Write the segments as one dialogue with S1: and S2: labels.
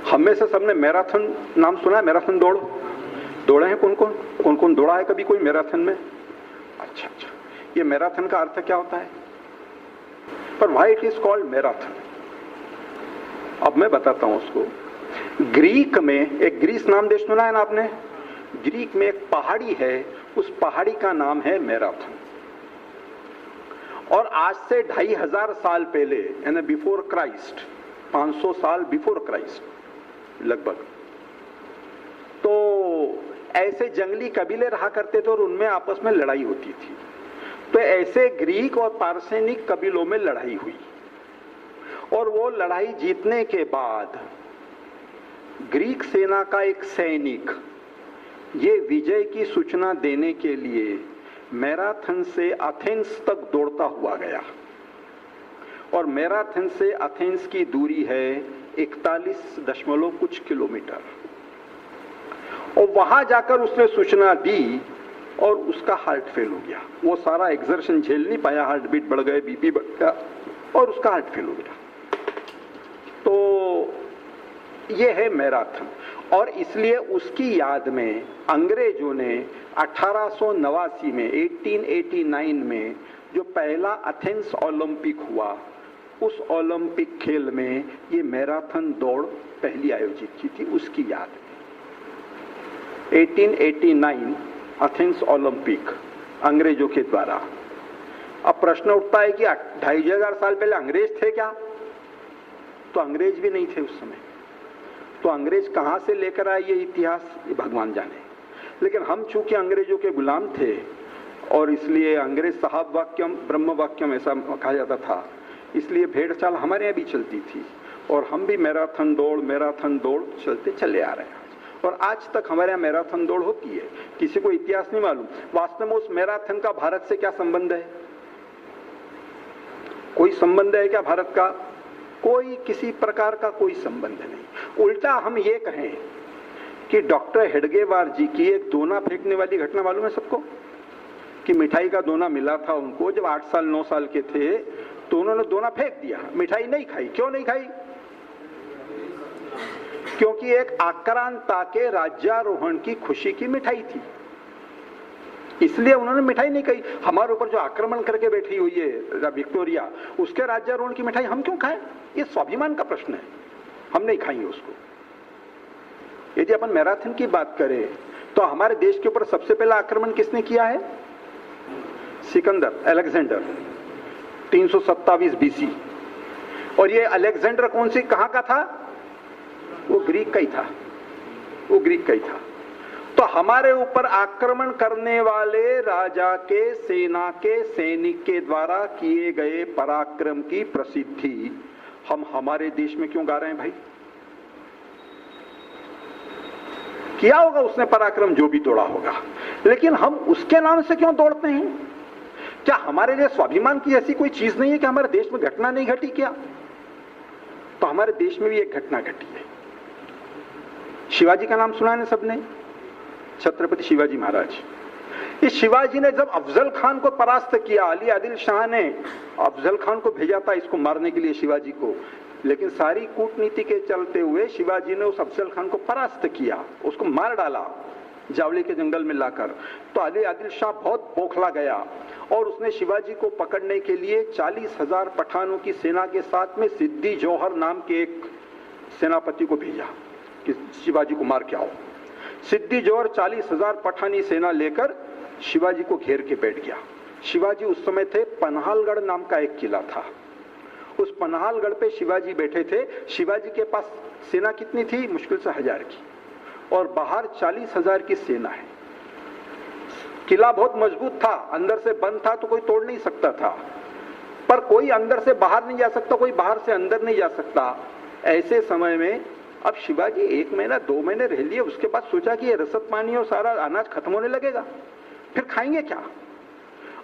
S1: हम में से सबने मैराथन नाम सुना है? मैराथन दौड़ दौड़े हैं? कौन कौन दौड़ा है कभी कोई मैराथन में? अच्छा, ये मैराथन का अर्थ क्या होता है? पर why it is called marathon, अब मैं बताता हूं उसको। ग्रीक में एक, ग्रीस नाम देश सुना है ना आपने? ग्रीक में एक पहाड़ी है, उस पहाड़ी का नाम है मैराथन। और आज से 2500 साल पहले, यानी बिफोर क्राइस्ट, 500 साल बिफोर क्राइस्ट लगभग, तो ऐसे जंगली कबीले रहा करते थे और उनमें आपस में लड़ाई होती थी। तो ऐसे ग्रीक और पार्सेनिक कबीलों में लड़ाई हुई, और वो लड़ाई जीतने के बाद ग्रीक सेना का एक सैनिक ये विजय की सूचना देने के लिए मैराथन से एथेंस तक दौड़ता हुआ गया। और मैराथन से एथेंस की दूरी है 41 कुछ किलोमीटर। और वहां जाकर उसने सूचना दी और उसका हार्ट फेल हो गया। वो सारा एक्सर्शन झेल नहीं पाया, हार्ट बीट बढ़ गए, बीपी बढ़ गया और उसका हार्ट फेल हो गया। तो ये है मैराथन। और इसलिए उसकी याद में अंग्रेजों ने 1889 में 1889 में जो पहला एथेंस ओलंपिक हुआ, उस ओलंपिक खेल में ये मैराथन दौड़ पहली आयोजित की थी उसकी याद में। 1889 एथेंस ओलंपिक अंग्रेजों के द्वारा। अब प्रश्न उठता है कि 2500 साल पहले अंग्रेज थे क्या? तो अंग्रेज भी नहीं थे उस समय। तो अंग्रेज कहां से लेकर आए ये इतिहास, ये भगवान जाने। लेकिन हम चूंकि अंग्रेजों के गुलाम थे और इसलिए अंग्रेज साहब वाक्यम ब्रह्म वाक्यम ऐसा कहा जाता था, इसलिए भेड़ चाल हमारे यहाँ भी चलती थी और हम भी मैराथन दौड़ चलते चले आ रहे हैं। और आज तक हमारे यहाँ मैराथन दौड़ होती है। किसी को इतिहास नहीं मालूम। वास्तव में उस मैराथन का भारत से क्या संबंध है? कोई संबंध है क्या भारत का? कोई किसी प्रकार का कोई संबंध नहीं। उल्टा हम ये कहें कि डॉक्टर हेडगेवार जी की एक दोना फेंकने वाली घटना मालूम है सबको? कि मिठाई का दोना मिला था उनको जब 8 साल 9 साल के थे, तो उन्होंने दोना फेंक दिया, मिठाई नहीं खाई। क्यों नहीं खाई? क्योंकि एक आक्रांता के राज्यारोहण की खुशी की मिठाई थी, इसलिए उन्होंने मिठाई नहीं खाई। हमारे ऊपर जो आक्रमण करके बैठी हुई है विक्टोरिया, उसके राज्यारोहण की मिठाई हम क्यों खाएं? ये स्वाभिमान का प्रश्न है, हम नहीं खाएंगे उसको। यदि अपन मैराथन की बात करें तो हमारे देश के ऊपर सबसे पहला आक्रमण किसने किया है? Sikandar, Alexander, 327 BC. और ये अलेक्जेंडर कौन सी कहां का था? वो ग्रीक का ही था, वो ग्रीक का ही था। तो हमारे ऊपर आक्रमण करने वाले राजा के सेना के सैनिक के द्वारा किए गए पराक्रम की प्रसिद्धि हम हमारे देश में क्यों गा रहे हैं भाई? किया होगा उसने पराक्रम, जो भी दौड़ा होगा, लेकिन हम उसके नाम से क्यों दौड़ते हैं? क्या हमारे लिए स्वाभिमान की ऐसी कोई चीज नहीं है कि हमारे देश में घटना नहीं घटी क्या? तो हमारे देश में भी एक घटना घटी है। शिवाजी का नाम सुना है ना सबने? छत्रपति शिवाजी महाराज। इस शिवाजी ने जब अफजल खान को परास्त किया, अली आदिल शाह ने अफजल खान को भेजा था इसको मारने के लिए शिवाजी को, लेकिन सारी कूटनीति के चलते हुए शिवाजी ने उस अफजल खान को परास्त किया, उसको मार डाला जावली के जंगल में लाकर। तो अली आदिल शाह बहुत बौखला गया और उसने शिवाजी को पकड़ने के लिए 40,000 पठानों की सेना के साथ में सिद्दी जौहर नाम के एक सेनापति को भेजा कि शिवाजी को मार के आओ। सिद्दी जौहर 40,000 पठानी सेना लेकर शिवाजी को घेर के बैठ गया। शिवाजी उस समय थे, पन्हालगढ़ नाम का एक किला था, उस पन्हालगढ़ पे शिवाजी बैठे थे। शिवाजी के पास सेना कितनी थी? मुश्किल से 1000 की, और बाहर 40,000 की सेना है। किला बहुत मजबूत था, अंदर से बंद था तो कोई तोड़ नहीं सकता था, पर कोई अंदर से बाहर नहीं जा सकता, कोई बाहर से अंदर नहीं जा सकता। ऐसे समय में अब शिवाजी 1 महीना 2 महीने रह लिए, उसके बाद सोचा कि ये रसद पानी और सारा अनाज खत्म होने लगेगा, फिर खाएंगे क्या?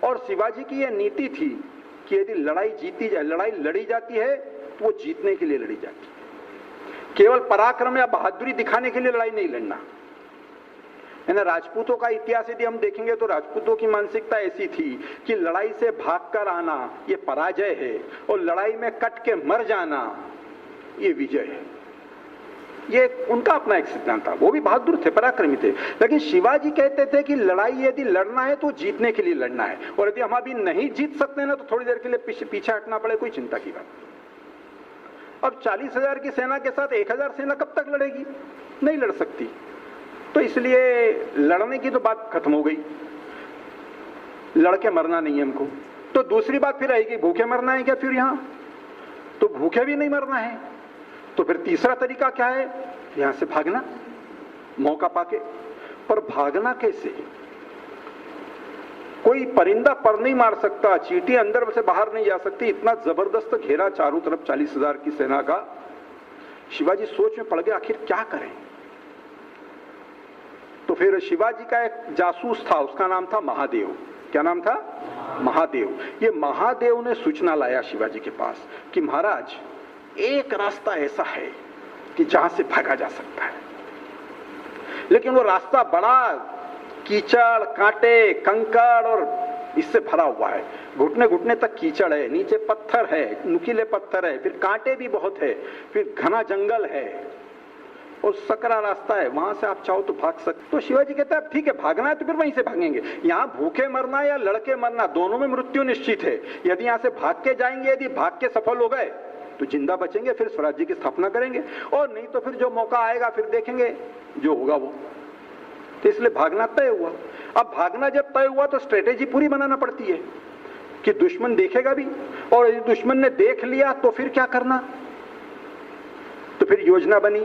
S1: और शिवाजी की यह नीति थी कि यदि लड़ाई जीती जाए, लड़ाई लड़ी जाती है तो वो जीतने के लिए लड़ी जाती है, केवल पराक्रम या बहादुरी दिखाने के लिए लड़ाई नहीं लड़ना है ना। राजपूतों का इतिहास यदि हम देखेंगे तो राजपूतों की मानसिकता ऐसी थी कि लड़ाई से भागकर आना ये पराजय है और लड़ाई में कट के मर जाना ये विजय है। ये उनका अपना एक सिद्धांत था। वो भी बहादुर थे, पराक्रमी थे, लेकिन शिवाजी कहते थे कि लड़ाई यदि लड़ना है तो जीतने के लिए लड़ना है, और यदि हम अभी नहीं जीत सकते ना तो थोड़ी देर के लिए पीछे हटना पड़े, कोई चिंता की बात। अब 40,000 की सेना के साथ 1,000 सेना कब तक लड़ेगी? नहीं लड़ सकती। तो इसलिए लड़ने की तो बात खत्म हो गई, लड़के मरना नहीं है हमको। तो दूसरी बात फिर आएगी, भूखे मरना है क्या? फिर यहां तो भूखे भी नहीं मरना है, तो फिर तीसरा तरीका क्या है? यहां से भागना, मौका पाके। पर भागना कैसे? कोई परिंदा पर नहीं मार सकता, चींटी अंदर से बाहर नहीं जा सकती, इतना जबरदस्त घेरा चारों तरफ 40,000 की सेना का। शिवाजी सोच में पड़ गए, आखिर क्या करें? तो फिर शिवाजी का एक जासूस था, उसका नाम था महादेव। क्या नाम था? महादेव। ये महादेव ने सूचना लाया शिवाजी के पास कि महाराज एक रास्ता ऐसा है कि जहां से भागा जा सकता है, लेकिन वो रास्ता बड़ा कीचड़, कांटे, कंकड़ और इससे भरा हुआ है। घुटने घुटने तक कीचड़ है, नीचे पत्थर है, नुकीले पत्थर है, फिर कांटे भी बहुत है, फिर घना जंगल है और सकरा रास्ता है, वहां से आप चाहो तो भाग सकते। तो शिवाजी कहता है ठीक है, भागना है तो फिर वहीं से भागेंगे। यहाँ भूखे मरना या लड़के मरना, दोनों में मृत्यु निश्चित है। यदि यहाँ से भाग के जाएंगे, यदि भाग के सफल हो गए तो जिंदा बचेंगे, फिर स्वराज्य की स्थापना करेंगे, और नहीं तो फिर जो मौका आएगा फिर देखेंगे, जो होगा वो। तो इसलिए भागना तय हुआ। अब भागना जब तय हुआ तो स्ट्रेटेजी पूरी बनाना पड़ती है कि दुश्मन देखेगा भी, और यदि दुश्मन ने देख लिया तो फिर क्या करना। तो फिर योजना बनी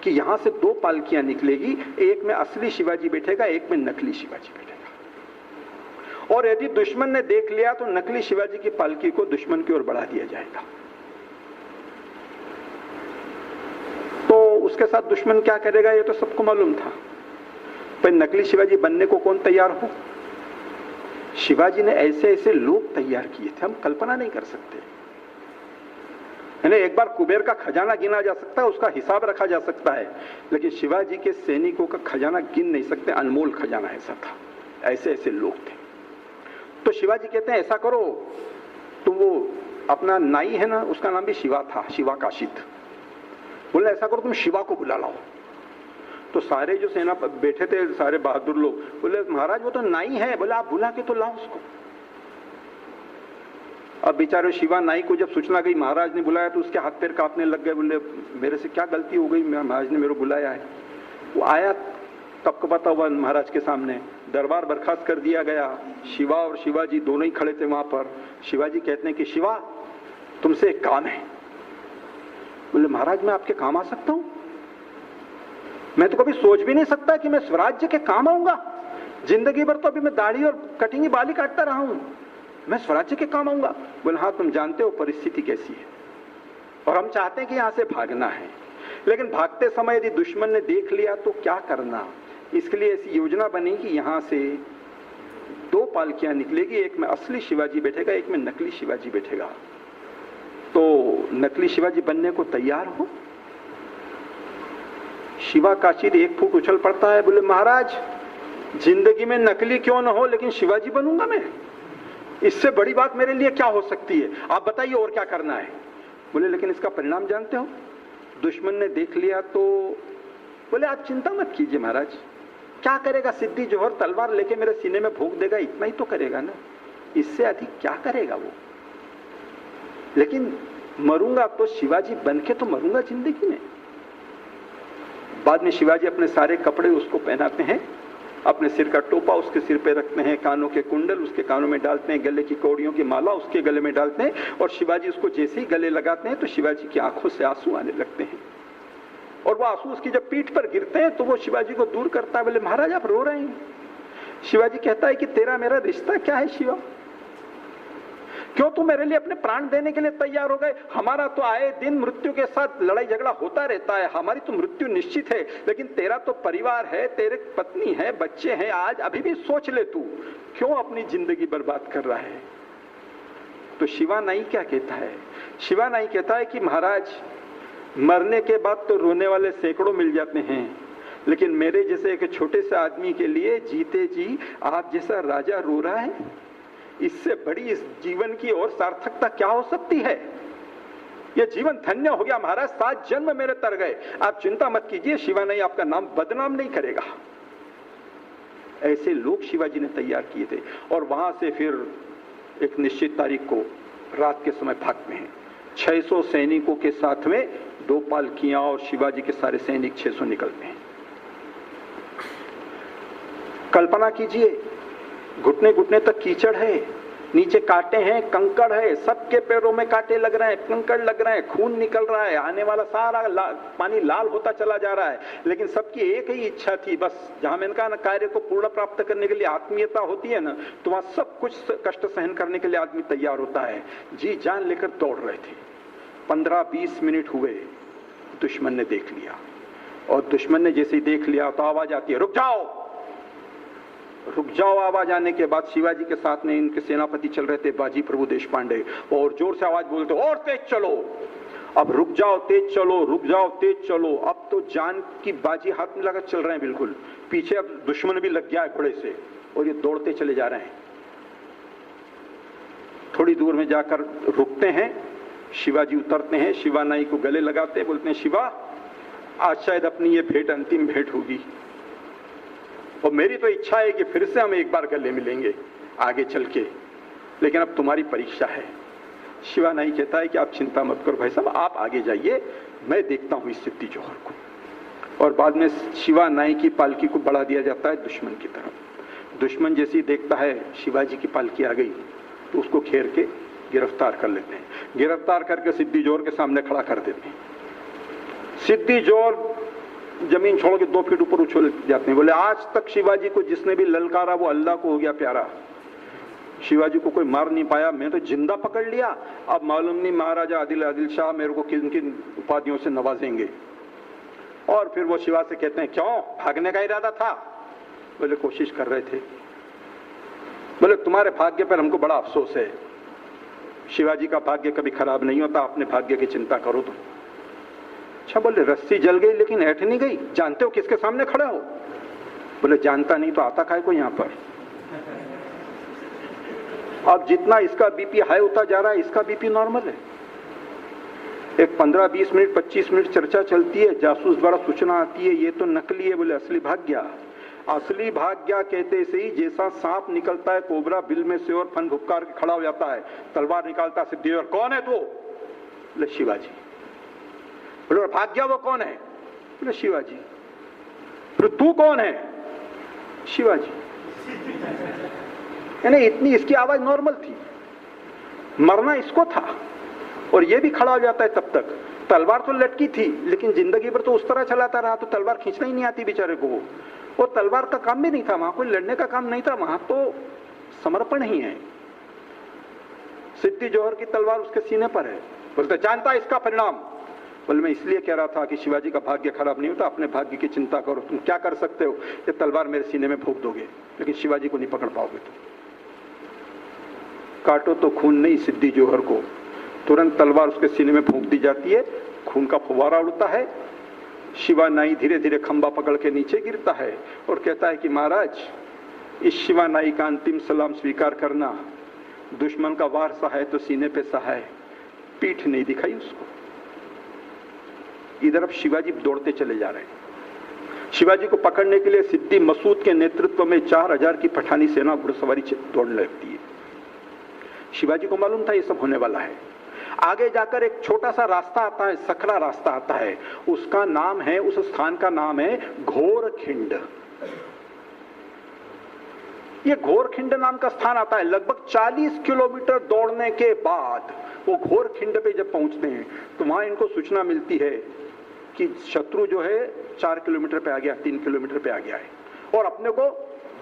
S1: कि यहां से 2 पालकियां निकलेगी, एक में असली शिवाजी बैठेगा, एक में नकली शिवाजी बैठेगा, और यदि दुश्मन ने देख लिया तो नकली शिवाजी की पालकी को दुश्मन की ओर बढ़ा दिया जाएगा। तो उसके साथ दुश्मन क्या करेगा ये तो सबको मालूम था, पर नकली शिवाजी बनने को कौन तैयार हो? शिवाजी ने ऐसे ऐसे लोग तैयार किए थे, हम कल्पना नहीं कर सकते। एक बार कुबेर का खजाना गिना जा सकता है, उसका हिसाब रखा जा सकता है, लेकिन शिवाजी के सैनिकों का खजाना गिन नहीं सकते। अनमोल खजाना ऐसा था, ऐसे ऐसे लोग थे। तो शिवाजी कहते हैं ऐसा करो, तुम वो अपना नाई है ना, उसका नाम भी शिवा था, शिवा काशिद, बोले ऐसा करो तुम शिवा को बुला लाओ। तो सारे जो सेना पर बैठे थे, सारे बहादुर लोग बोले महाराज वो तो नाई है। बोले आप बुला के तो लाओ उसको। अब बेचारे शिवा नाई को जब सूचना गई महाराज ने बुलाया तो उसके हाथ पैर कांपने लग गए। बोले मेरे से क्या गलती हो गई, महाराज ने मेरे को बुलाया है। वो आया कपकपाता हुआ महाराज के सामने, दरबार बर्खास्त कर दिया गया। शिवा और शिवाजी दोनों ही खड़े थे वहां पर। शिवाजी कहते हैं कि शिवा तुमसे एक काम है। बोले महाराज मैं आपके काम आ सकता हूं? मैं तो कभी सोच भी नहीं सकता कि मैं स्वराज्य के काम आऊंगा। जिंदगी भर तो अभी मैं दाढ़ी और कटिंग बाली काटता रहा हूं, मैं स्वराज्य के काम आऊंगा? बोले हाँ तुम जानते हो परिस्थिति कैसी है, और हम चाहते हैं कि यहां से भागना है, लेकिन भागते समय यदि दुश्मन ने देख लिया तो क्या करना। इसके लिए ऐसी योजना बनी कि यहां से 2 पालकियां निकलेगी, एक में असली शिवाजी बैठेगा, एक में नकली शिवाजी बैठेगा। तो नकली शिवाजी बनने को तैयार हो। शिवा काशिद 1 फुट उछल पड़ता है। बोले महाराज जिंदगी में नकली क्यों न हो, लेकिन शिवाजी बनूंगा मैं, इससे बड़ी बात मेरे लिए क्या हो सकती है? आप बताइए और क्या करना है। बोले लेकिन इसका परिणाम जानते हो, दुश्मन ने देख लिया तो। बोले आप चिंता मत कीजिए महाराज, क्या करेगा, सिद्धि जोहर तलवार लेके मेरे सीने में भोंक देगा, इतना ही तो करेगा ना, इससे अधिक क्या करेगा वो। लेकिन मरूंगा तो शिवाजी बन के तो मरूंगा जिंदगी में। बाद में शिवाजी अपने सारे कपड़े उसको पहनाते हैं, अपने सिर का टोपा उसके सिर पे रखते हैं, कानों के कुंडल उसके कानों में डालते हैं, गले की कौड़ियों की माला उसके गले में डालते हैं, और शिवाजी उसको जैसे ही गले लगाते हैं तो शिवाजी की आंखों से आंसू आने लगते हैं, और वो आंसू उसकी जब पीठ पर गिरते हैं तो वो शिवाजी को दूर करता है। बोले महाराज आप रो रहे हैं? शिवाजी कहता है कि तेरा मेरा रिश्ता क्या है शिवा, क्यों तुम मेरे लिए अपने प्राण देने के लिए तैयार हो गए? हमारा तो आए दिन मृत्यु के साथ लड़ाई झगड़ा होता रहता है, हमारी तो मृत्यु निश्चित है, लेकिन तेरा तो परिवार है, तेरे पत्नी है, बच्चे हैं, आज अभी भी सोच ले तू क्यों अपनी जिंदगी बर्बाद कर रहा है। तो शिवा नाई क्या कहता है? शिवा नाई कहता है कि महाराज मरने के बाद तो रोने वाले सैकड़ों मिल जाते हैं, लेकिन मेरे जैसे एक छोटे से आदमी के लिए जीते जी आप जैसा राजा रो रहा है, इससे बड़ी इस जीवन की और सार्थकता क्या हो सकती है। ये जीवन धन्य हो गया महाराज, 7 जन्म मेरे तर गए। आप चिंता मत कीजिए, शिवानई आपका नाम बदनाम नहीं करेगा। ऐसे लोग शिवाजी ने तैयार किए थे। और वहां से फिर एक निश्चित तारीख को रात के समय भागते हैं 600 सैनिकों के साथ में, 2 पालकियां और शिवाजी के सारे सैनिक 600 निकलते हैं। कल्पना कीजिए, घुटने घुटने तक कीचड़ है, नीचे कांटे हैं, कंकड़ है, सबके पैरों में कांटे लग रहे हैं, कंकड़ लग रहे हैं, खून निकल रहा है, आने वाला सारा पानी लाल होता चला जा रहा है। लेकिन सबकी एक ही इच्छा थी, बस जहां मैंने कहा ना, कार्य को पूर्ण प्राप्त करने के लिए आत्मीयता होती है ना, तो वहां सब कुछ कष्ट सहन करने के लिए आदमी तैयार होता है। जी जान लेकर दौड़ रहे थे। 15-20 मिनट हुए, दुश्मन ने देख लिया। और दुश्मन ने जैसे ही देख लिया तो आवाज आती है, रुक जाओ, रुक जाओ। आवाज आने के बाद शिवाजी के साथ में इनके सेनापति चल रहे थे, बाजी प्रभु देशपांडे, और जोर से आवाज बोलते, और तेज चलो। अब रुक जाओ, तेज चलो, रुक जाओ, तेज चलो। अब तो जान की बाजी हाथ में लगाकर चल रहे हैं बिल्कुल। पीछे अब दुश्मन भी लग गया है घोड़े से, और ये दौड़ते चले जा रहे हैं। थोड़ी दूर में जाकर रुकते हैं, शिवाजी उतरते हैं, शिवानई को गले लगाते हैं, बोलते हैं, शिवा आज शायद अपनी ये भेंट अंतिम भेंट होगी, और मेरी तो इच्छा है कि फिर से हम एक बार गले मिलेंगे आगे चल के, लेकिन अब तुम्हारी परीक्षा है। शिवानई कहता है कि आप चिंता मत करो भाई साहब, आप आगे जाइए, मैं देखता हूं इस सिद्धि जौहर को। और बाद में शिवानई की पालकी को बढ़ा दिया जाता है दुश्मन की तरफ। दुश्मन जैसे ही देखता है शिवाजी की पालकी आ गई तो उसको घेर के गिरफ्तार कर लेते हैं। गिरफ्तार करके सिद्धि जौहर के सामने खड़ा कर देते हैं। सिद्धि जौहर जमीन छोड़ के 2 फीट ऊपर उछल जाते हैं। बोले, आज तक शिवाजी को जिसने भी ललकारा वो अल्लाह को हो गया प्यारा, शिवाजी को कोई मार नहीं पाया, मैं तो जिंदा पकड़ लिया। अब मालूम नहीं महाराजा आदिल शाह मेरे को किन किन उपाधियों से नवाजेंगे। और फिर वो शिवा से कहते हैं, क्यों भागने का इरादा था? बोले, कोशिश कर रहे थे। बोले, तुम्हारे भाग्य पर हमको बड़ा अफसोस है, शिवाजी का भाग्य कभी खराब नहीं होता, अपने भाग्य की चिंता करो तुम। अच्छा, बोले रस्सी जल गई लेकिन ऐठ नहीं गई, जानते हो किसके सामने खड़े हो? बोले, जानता नहीं तो आता काहे को यहां पर। अब जितना इसका बीपी हाई होता जा रहा है, इसका बीपी नॉर्मल है। एक 15-20 मिनट 25 मिनट चर्चा चलती है, जासूस द्वारा सूचना आती है, ये तो नकली है। बोले, असली भाग्य। असली भाग्य कहते से ही जैसा सांप निकलता है कोबरा बिल में से और फन भुपकार के खड़ा हो जाता है, तलवार निकालता सिद्धि जौहर, कौन है तू? बोले, शिवाजी। बोले, भाग्य वो कौन है? बोले, शिवाजी। फिर तू कौन है? शिवाजी। यानी इतनी इसकी आवाज नॉर्मल थी, मरना इसको था। और ये भी खड़ा हो जाता है तब तक। तलवार तो लटकी थी लेकिन जिंदगी भर तो उस तरह चलाता रहा, तो तलवार खींचना ही नहीं आती बेचारे को। वो तलवार का काम भी नहीं था, वहां कोई लड़ने का काम नहीं था, वहां तो समर्पण ही है। सिद्धि जौहर की तलवार उसके सीने पर है। बोलते, जानता इसका परिणाम? बोले, मैं इसलिए कह रहा था कि शिवाजी का भाग्य खराब नहीं होता, अपने भाग्य की चिंता करो। तुम क्या कर सकते हो? ये तलवार मेरे सीने में फूंक दोगे लेकिन शिवाजी को नहीं पकड़ पाओगे। तुम काटो तो खून नहीं, सिद्धि जौहर को तुरंत तलवार उसके सीने में फूंक दी जाती है, खून का फुवारा उड़ता है। शिवानई धीरे धीरे खंबा पकड़ के नीचे गिरता है और कहता है कि महाराज, इस शिवानई का अंतिम सलाम स्वीकार करना। दुश्मन का वार सहाय तो सीने पे सहाय, पीठ नहीं दिखाई उसको। इधर अब शिवाजी दौड़ते चले जा रहे हैं। शिवाजी को पकड़ने के लिए सिद्दी मसूद के नेतृत्व में 4000 की पठानी सेना घुड़सवारी दौड़ने लगती है। शिवाजी को मालूम था ये सब होने वाला है। आगे जाकर एक छोटा सा रास्ता आता है, सकरा रास्ता आता है, उसका नाम है, उस स्थान का नाम है घोरखिंड। ये घोरखिंड नाम का स्थान आता है। लगभग 40 किलोमीटर दौड़ने के बाद वो घोरखिंड पे जब पहुंचते हैं तो वहां इनको सूचना मिलती है कि शत्रु जो है 4 किलोमीटर पे आ गया, 3 किलोमीटर पे आ गया है और अपने को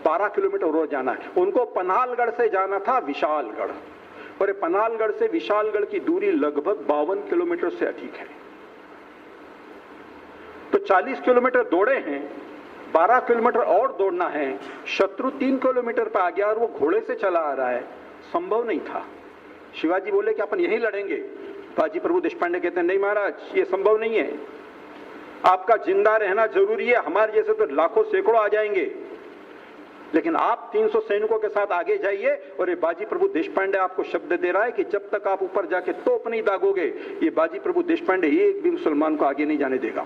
S1: 12 किलोमीटर और जाना है। उनको पन्हालगढ़ से जाना था विशालगढ़, और पन्हालगढ़ से विशालगढ़ की दूरी लगभग 52 किलोमीटर से अधिक है। तो 40 किलोमीटर दौड़े हैं, 12 किलोमीटर और दौड़ना है। शत्रु 3 किलोमीटर पर आ गया और वो घोड़े से चला आ रहा है, संभव नहीं था। शिवाजी बोले कि अपन यहीं लड़ेंगे। बाजी प्रभु देशपांडे कहते हैं, नहीं महाराज, ये संभव नहीं है, आपका जिंदा रहना जरूरी है, हमारे जैसे तो लाखों सैकड़ों आ जाएंगे। लेकिन आप 300 सैनिकों के साथ आगे जाइए और ये बाजी प्रभु देशपांडे आपको शब्द दे रहा है कि जब तक आप ऊपर जाके तोप नहीं दागोगे, ये बाजी प्रभु देशपांडे एक भी मुसलमान को आगे नहीं जाने देगा।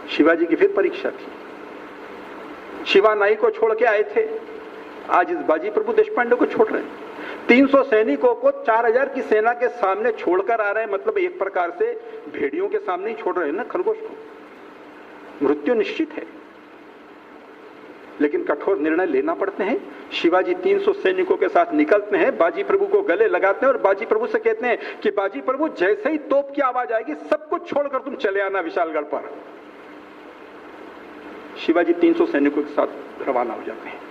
S1: शिवाजी की फिर परीक्षा थी। शिवा नाई को छोड़ के आए थे, आज इस बाजी प्रभु देशपांडे को छोड़ रहे हैं। 300 सैनिकों को 4000 की सेना के सामने छोड़कर आ रहे हैं, मतलब एक प्रकार से भेड़ियों के सामने ही छोड़ रहे हैं ना खरगोश को। मृत्यु निश्चित है, लेकिन कठोर निर्णय लेना पड़ते हैं। शिवाजी 300 सैनिकों के साथ निकलते हैं, बाजी प्रभु को गले लगाते हैं और बाजी प्रभु से कहते हैं कि बाजी प्रभु जैसे ही तोप की आवाज आएगी सब कुछ छोड़कर तुम चले आना विशालगढ़ पर। शिवाजी 300 सैनिकों के साथ रवाना हो जाते हैं।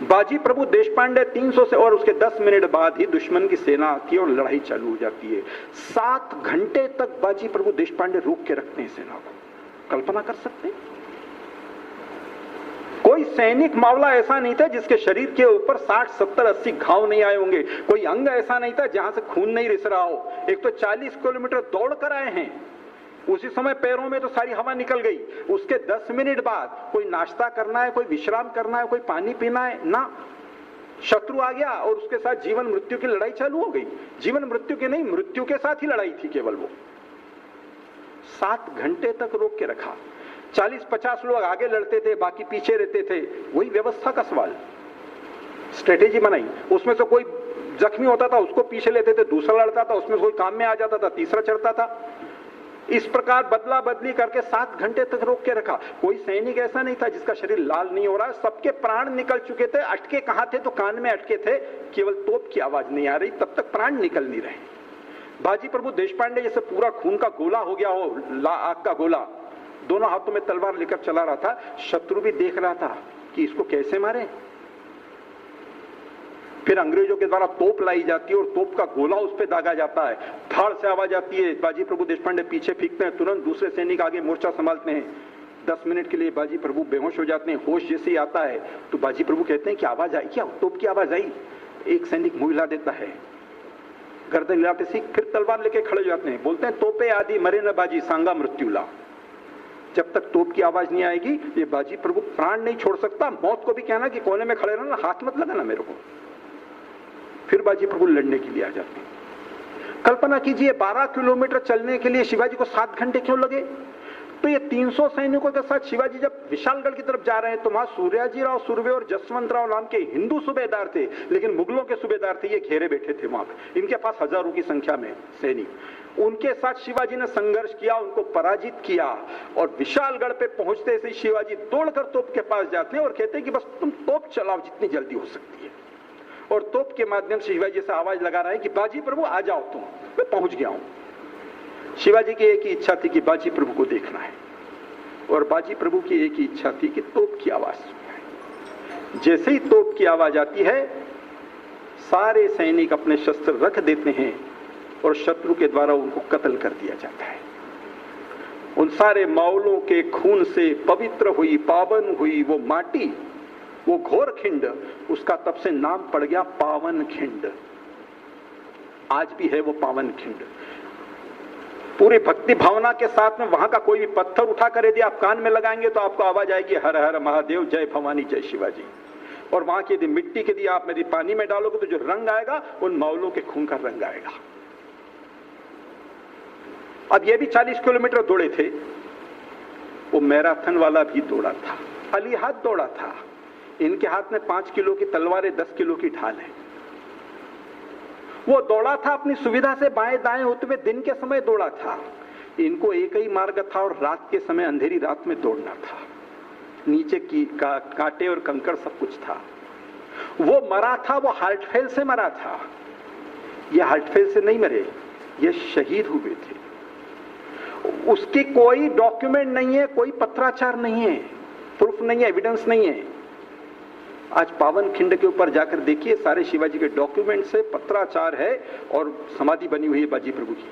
S1: बाजी प्रभु देशपांडे 300 से और उसके 10 मिनट बाद ही दुश्मन की सेना आती है और लड़ाई चालू हो जाती है। 7 घंटे तक बाजी प्रभु देशपांडे रोक के रखते हैं सेना को। कल्पना कर सकते हैं? कोई सैनिक मावला ऐसा नहीं था जिसके शरीर के ऊपर 60, 70, 80 घाव नहीं आए होंगे। कोई अंग ऐसा नहीं था जहां से खून नहीं रिस रहा हो। एक तो 40 किलोमीटर दौड़ कर आए हैं, उसी समय पैरों में तो सारी हवा निकल गई। उसके 10 मिनट बाद कोई नाश्ता करना है, कोई विश्राम करना है, कोई पानी पीना है ना, शत्रु आ गया और उसके साथ जीवन मृत्यु की लड़ाई चालू हो गई। जीवन मृत्यु की नहीं, मृत्यु के साथ ही लड़ाई थी केवल वो। 7 घंटे तक रोक के रखा। 40-50 लोग आगे लड़ते थे, बाकी पीछे रहते थे। वही व्यवस्था का सवाल। स्ट्रेटेजी बनाई, उसमें से कोई जख्मी होता था उसको पीछे लेते थे, दूसरा लड़ता था, उसमें कोई काम में आ जाता था, तीसरा चढ़ता था। इस प्रकार बदला बदली करके 7 घंटे तक रोक के रखा। कोई सैनिक ऐसा नहीं था जिसका शरीर लाल नहीं हो रहा। सबके प्राण निकल चुके थे। अटके कहां थे? तो कान में अटके थे, केवल तोप की आवाज नहीं आ रही, तब तक प्राण निकल नहीं रहे। बाजी प्रभु देशपांडे जैसे पूरा खून का गोला हो गया हो, आग का गोला, दोनों हाथों में तलवार लेकर चला रहा था। शत्रु भी देख रहा था कि इसको कैसे मारे। फिर अंग्रेजों के द्वारा तोप लाई जाती है और तोप का गोला उस पर दागा जाता है। धाड़ से आवाज आती है, बाजी प्रभु देशपांडे पीछे फेंकते हैं, तुरंत दूसरे सैनिक आगे मोर्चा संभालते हैं। 10 मिनट के लिए बाजी प्रभु बेहोश हो जाते हैं। होश जैसे ही आता है तो बाजी प्रभु कहते हैं कि आवाज आई क्या? तोप की आवाज आई। एक सैनिक मुंह हिला देता है, गर्दन हिलाते से फिर तलवार लेके खड़े हो जाते हैं। बोलते हैं तोपे आदि मरे न बाजी, सांगा मृत्यु ला। जब तक तोप की आवाज नहीं आएगी ये बाजी प्रभु प्राण नहीं छोड़ सकता। मौत को भी कहना कि कोने में खड़े रहना, हाथ मत लगाना मेरे को। फिर बाजी प्रभु लड़ने के लिए आ जाते हैं। कल्पना कीजिए 12 किलोमीटर चलने के लिए शिवाजी को 7 घंटे क्यों लगे? तो ये 300 सैनिकों के साथ शिवाजी जब विशालगढ़ की तरफ जा रहे हैं तो वहां सूर्याजीराव सुर्वे और जसवंतराव नाम के हिंदू सूबेदार थे, लेकिन मुगलों के सूबेदार थे। ये घेरे बैठे थे वहां पे, इनके पास हजारों की संख्या में सैनिक। उनके साथ शिवाजी ने संघर्ष किया, उनको पराजित किया और विशालगढ़ पे पहुंचते से शिवाजी दौड़कर तोप के पास जाते हैं और कहते हैं कि बस तुम तोप चलाओ जितनी जल्दी हो सकती है। और तोप के माध्यम से शिवाजी से आवाज लगा रहा है कि बाजी प्रभु आ जाओ तुम, मैं पहुंच गया हूं। शिवाजी की एक ही इच्छा थी कि बाजी प्रभु को देखना है और बाजी प्रभु की एक ही इच्छा थी कि तोप की आवाज सुनना है। जैसे ही तोप की आवाज आती है सारे सैनिक अपने शस्त्र रख देते हैं और शत्रु के द्वारा उनको कत्ल कर दिया जाता है। उन सारे मावलों के खून से पवित्र हुई, पावन हुई वो माटी, वो घोर खिंड, उसका तब से नाम पड़ गया पावन खिंड। आज भी है वो पावन खिंड। पूरी भक्ति भावना के साथ में वहां का कोई भी पत्थर उठाकर यदि आप कान में लगाएंगे तो आपको आवाज आएगी हर हर महादेव, जय भवानी, जय शिवाजी। और वहां की यदि मिट्टी के यदि आप यदि पानी में डालोगे तो जो रंग आएगा उन मावलों के खून का रंग आएगा। अब ये भी 40 किलोमीटर दौड़े थे। वो मैराथन वाला भी दौड़ा था, अली हाथ दौड़ा था। इनके हाथ में 5 किलो की तलवारें, 10 किलो की ढाल है। वो दौड़ा था अपनी सुविधा से बाएं दाएं होते हुए, दिन के समय दौड़ा था। इनको एक ही मार्ग था और रात के समय अंधेरी रात में दौड़ना था। नीचे की कांटे और कंकड़ सब कुछ था। वो मरा था, वो हार्ट फेल से मरा था। ये हार्ट फेल से नहीं मरे, ये शहीद हुए थे। उसकी कोई डॉक्यूमेंट नहीं है, कोई पत्राचार नहीं है, प्रूफ नहीं है, एविडेंस नहीं है। आज पावन खिंड के ऊपर जाकर देखिए, सारे शिवाजी के डॉक्यूमेंट्स है, पत्राचार है और समाधि बनी हुई है बाजी प्रभु की।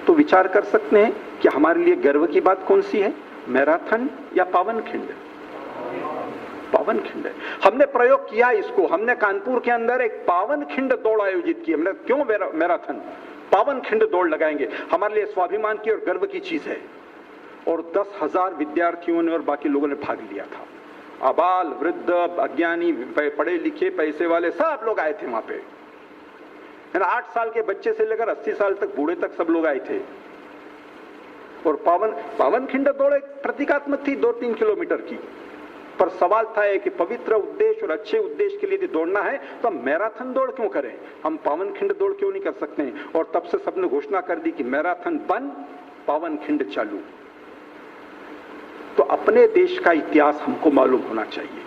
S1: तो विचार कर सकते हैं कि हमारे लिए गर्व की बात कौन सी है, मैराथन या पावन खिंड? पावन खिंड। हमने प्रयोग किया इसको। हमने कानपुर के अंदर एक पावन खिंड दौड़ आयोजित की। हमने क्यों मैराथन, पावन खिंड दौड़ लगाएंगे? हमारे लिए स्वाभिमान की और गर्व की चीज है। और 10,000 विद्यार्थियों ने और बाकी लोगों ने भाग लिया था। अबाल वृद्ध अज्ञानी पढ़े लिखे पैसे वाले सब लोग आए थे वहां पे। 8 साल के बच्चे से लेकर 80 साल तक बूढ़े तक सब लोग आए थे। और पावन खिंड दौड़ एक प्रतीकात्मक थी 2-3 किलोमीटर की, पर सवाल था कि पवित्र उद्देश्य और अच्छे उद्देश्य के लिए यदि दौड़ना है तो हम मैराथन दौड़ क्यों करें, हम पावन खिंड दौड़ क्यों नहीं कर सकते। और तब से सबने घोषणा कर दी कि मैराथन बंद, पावन खिंड चालू। तो अपने देश का इतिहास हमको मालूम होना चाहिए,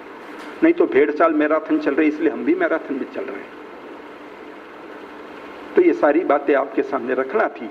S1: नहीं तो भेड़ चाल मैराथन चल रही इसलिए हम भी मैराथन में चल रहे हैं। तो ये सारी बातें आपके सामने रखना थी।